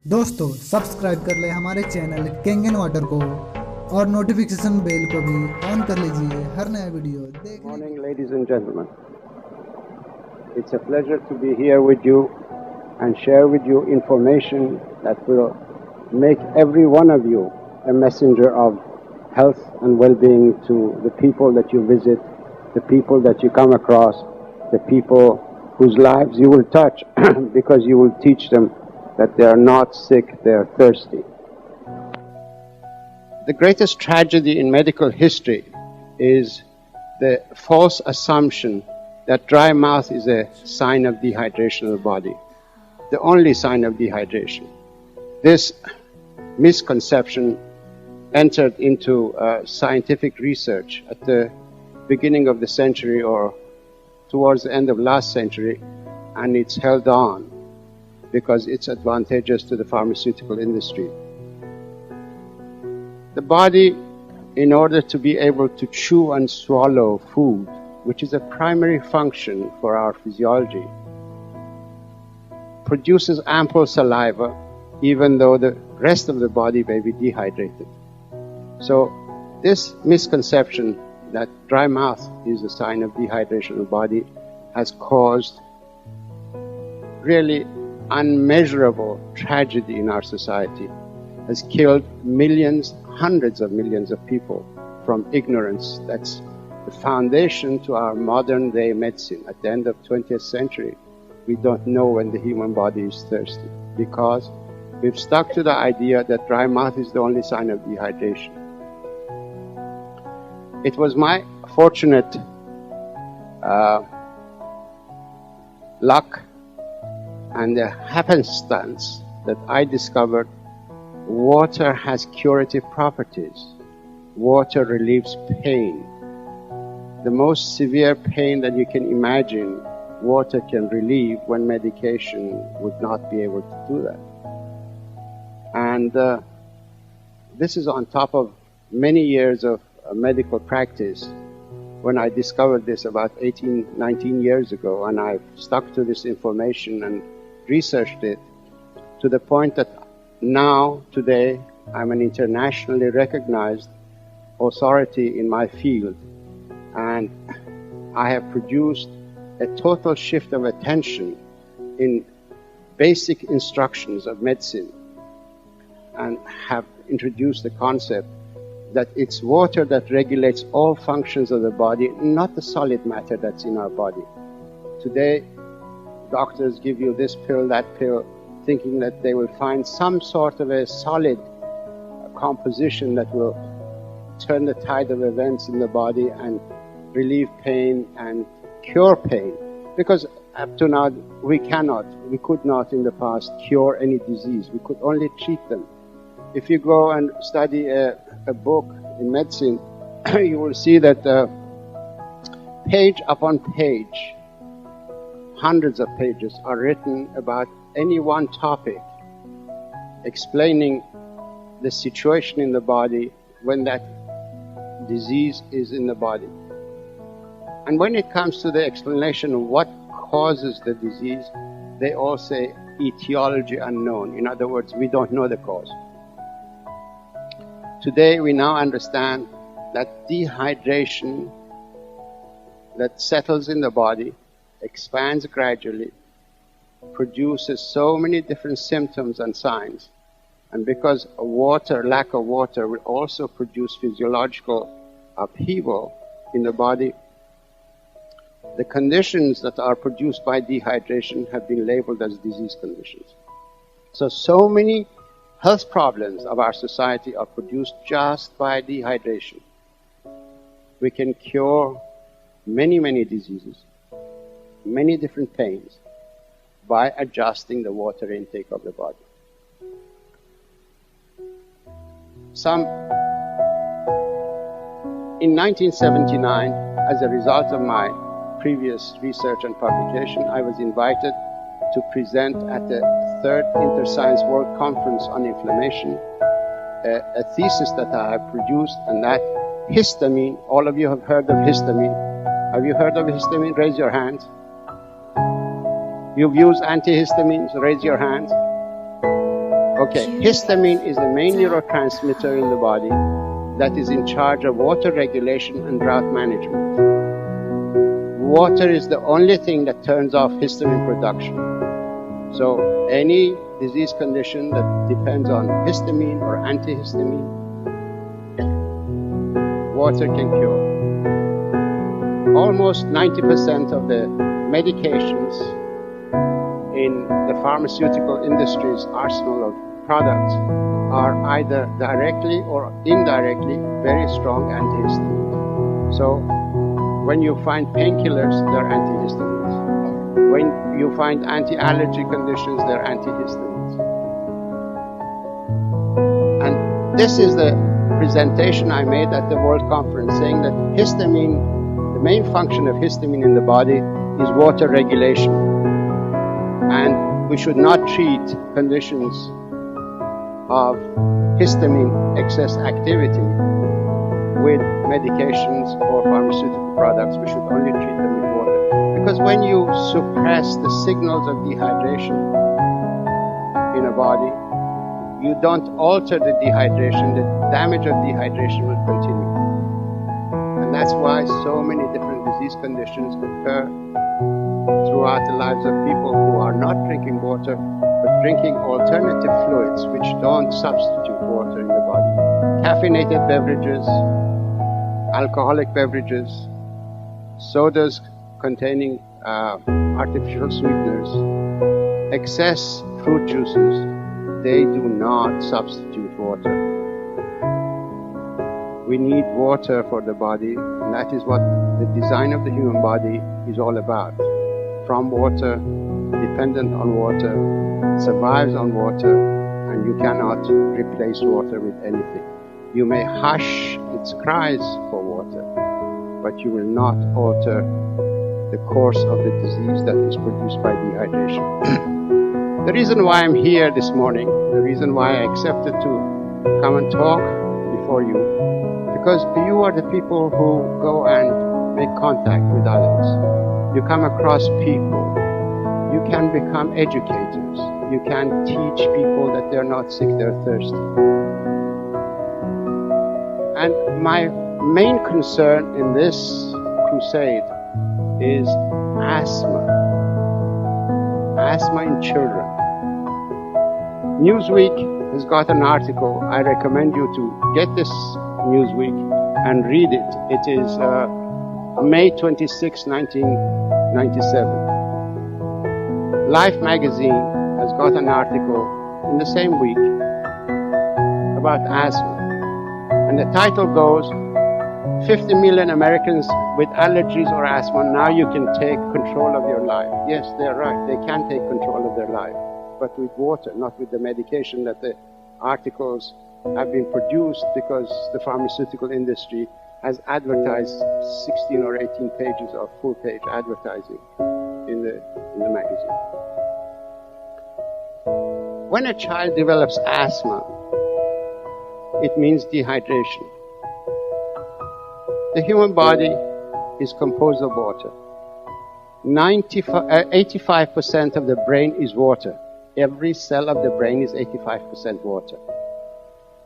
दोस्तों सब्सक्राइब कर लें हमारे चैनल किंग एंड वाटर को और नोटिफिकेशन बेल को भी ऑन कर लीजिए हर नया वीडियो देखने Morning, ladies and gentlemen. It's a pleasure to be here with you and share with you information that will make every one of you a messenger of health and well-being to the people that you visit, the people that you come across, the people whose lives you will touch because you will teach them that they are not sick, they are thirsty. The greatest tragedy in medical history is the false assumption that dry mouth is a sign of dehydration of the body, the only sign of dehydration. This misconception entered into scientific research at the beginning of the century or towards the end of last century, and it's held on because it's advantageous to the pharmaceutical industry. The body, in order to be able to chew and swallow food, which is a primary function for our physiology, produces ample saliva even though the rest of the body may be dehydrated. So this misconception that dry mouth is a sign of dehydration of the body has caused really unmeasurable tragedy in our society, has killed millions, hundreds of millions of people from ignorance. That's the foundation to our modern day medicine. At the end of 20th century, we don't know when the human body is thirsty because we've stuck to the idea that dry mouth is the only sign of dehydration. It was my fortunate luck and the happenstance that I discovered water has curative properties. Water relieves pain. The most severe pain that you can imagine, water can relieve when medication would not be able to do that. And this is on top of many years of medical practice. When I discovered this about 18, 19 years ago, and I've stuck to this information and researched it to the point that now, today, I'm an internationally recognized authority in my field, and I have produced a total shift of attention in basic instructions of medicine and have introduced the concept that it's water that regulates all functions of the body, not the solid matter that's in our body. Today, doctors give you this pill, that pill, thinking that they will find some sort of a solid composition that will turn the tide of events in the body and relieve pain and cure pain. Because up to now, we could not in the past cure any disease. We could only treat them. If you go and study a book in medicine, you will see that page upon page, hundreds of pages are written about any one topic, explaining the situation in the body when that disease is in the body. And when it comes to the explanation of what causes the disease, they all say etiology unknown. In other words, we don't know the cause. Today we now understand that dehydration that settles in the body, expands gradually, produces so many different symptoms and signs. And because lack of water will also produce physiological upheaval in the body, the conditions that are produced by dehydration have been labeled as disease conditions. So many health problems of our society are produced just by dehydration. We can cure many, many diseases, many different pains, by adjusting the water intake of the body. In 1979, as a result of my previous research and publication, I was invited to present at the 3rd Interscience World Conference on Inflammation a thesis that I have produced, and that histamine, all of you have heard of histamine. Have you heard of histamine? Raise your hands. You've used antihistamines? Raise your hands. Okay, histamine is the main neurotransmitter in the body that is in charge of water regulation and drought management. Water is the only thing that turns off histamine production. So any disease condition that depends on histamine or antihistamine, water can cure. Almost 90% of the medications in the pharmaceutical industry's arsenal of products are either directly or indirectly very strong antihistamines. So when you find painkillers, they're antihistamines. When you find anti-allergy conditions, they're antihistamines. And this is the presentation I made at the World Conference, saying that histamine, the main function of histamine in the body is water regulation. And we should not treat conditions of histamine excess activity with medications or pharmaceutical products. We should only treat them with water. Because when you suppress the signals of dehydration in a body, you don't alter the dehydration, the damage of dehydration will continue. And that's why so many different disease conditions occur throughout the lives of people who are not drinking water, but drinking alternative fluids which don't substitute water in the body. Caffeinated beverages, alcoholic beverages, sodas containing artificial sweeteners, excess fruit juices, they do not substitute water. We need water for the body, and that is what the design of the human body is all about. From water, dependent on water, survives on water, and you cannot replace water with anything. You may hush its cries for water, but you will not alter the course of the disease that is produced by dehydration. The reason why I'm here this morning, the reason why I accepted to come and talk before you, because you are the people who go and make contact with others. You come across people. You can become educators. You can teach people that they're not sick, they're thirsty. And my main concern in this crusade is asthma. Asthma in children. Newsweek has got an article. I recommend you to get this Newsweek and read it. It is May 26, 1997. Life magazine has got an article in the same week about asthma. And the title goes, 50 million Americans with allergies or asthma, now you can take control of your life. Yes, they're right. They can take control of their life, but with water, not with the medication that the articles have been produced because the pharmaceutical industry has advertised 16 or 18 pages of full-page advertising in the magazine. When a child develops asthma, it means dehydration. The human body is composed of water. 85% of the brain is water. Every cell of the brain is 85% water.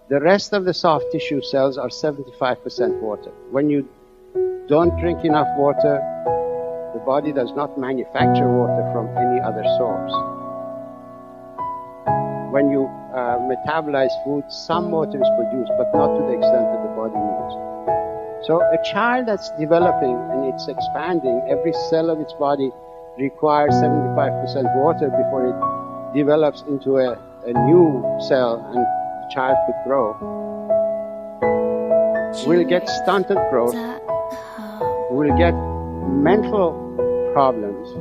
The rest of the soft tissue cells are 75% water. When you don't drink enough water, the body does not manufacture water from any other source. When you metabolize food, some water is produced, but not to the extent that the body needs. So a child that's developing and it's expanding, every cell of its body requires 75% water before it develops into a new cell and the child could grow. We'll get stunted growth. We'll get mental problems.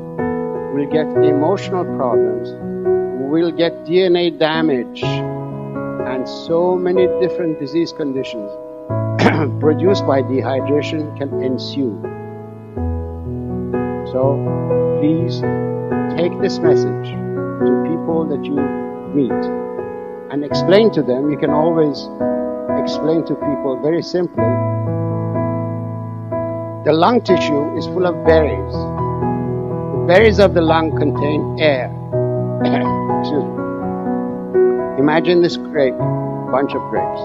We'll get emotional problems. We'll get DNA damage and so many different disease conditions produced by dehydration can ensue. So please take this message to people that you meet and explain to them. You can always explain to people very simply. The lung tissue is full of berries. The berries of the lung contain air. Excuse me. Imagine this grape, bunch of grapes,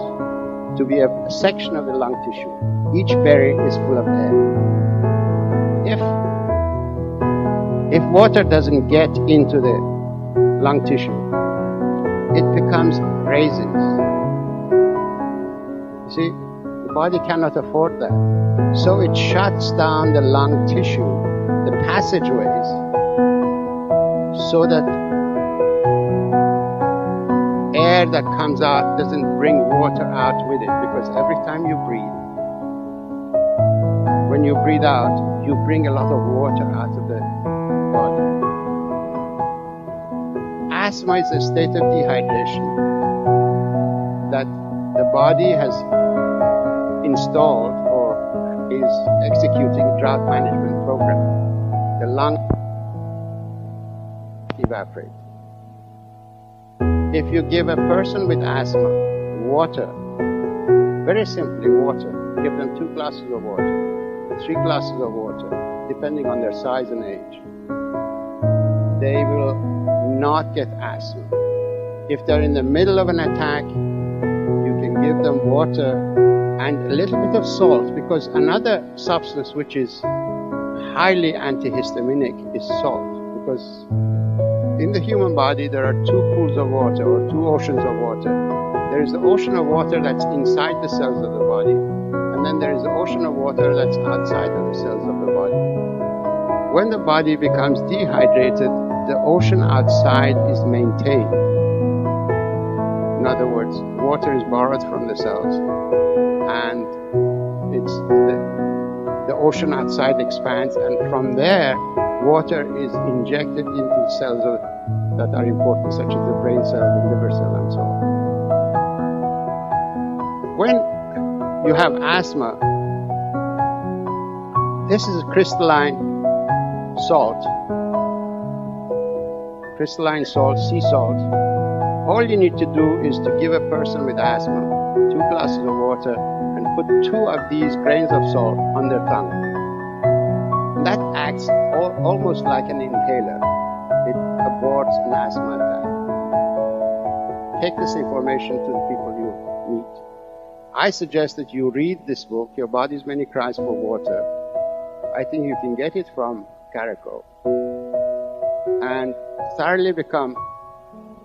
to be a section of the lung tissue. Each berry is full of air. If water doesn't get into the lung tissue, it becomes raisins. You see, the body cannot afford that. So it shuts down the lung tissue, the passageways, so that air that comes out doesn't bring water out with it, because every time you breathe, when you breathe out, you bring a lot of water out of the body. Asthma is a state of dehydration that the body has installed or is executing drought management program. The lungs evaporate. If you give a person with asthma water, very simply water, give them 2 glasses of water, 3 glasses of water, depending on their size and age, they will not get asthma. If they're in the middle of an attack, you can give them water and a little bit of salt, because another substance which is highly antihistaminic is salt. Because in the human body there are 2 pools of water, or 2 oceans of water. There is the ocean of water that's inside the cells of the body, and then there is the ocean of water that's outside of the cells of the body. When the body becomes dehydrated, the ocean outside is maintained. In other words, water is borrowed from the cells, and it's the ocean outside expands, and from there water is injected into the cells that are important, such as the brain cell, the liver cell, and so on. When you have asthma, this is crystalline salt, sea salt. All you need to do is to give a person with asthma 2 glasses of water and put 2 of these grains of salt on their tongue. That acts almost like an inhaler. It aborts an asthma attack. Take this information to the people you meet. I suggest that you read this book, Your Body's Many Cries for Water. I think you can get it from Caraco, and thoroughly become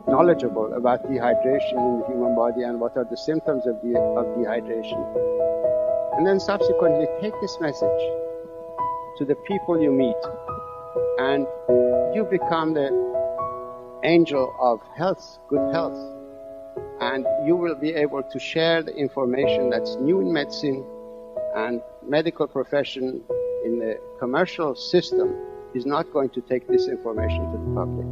knowledgeable about dehydration in the human body and what are the symptoms of dehydration. And then subsequently take this message to the people you meet, and you become the angel of health, good health. And you will be able to share the information that's new in medicine, and medical profession in the commercial system is not going to take this information to the public.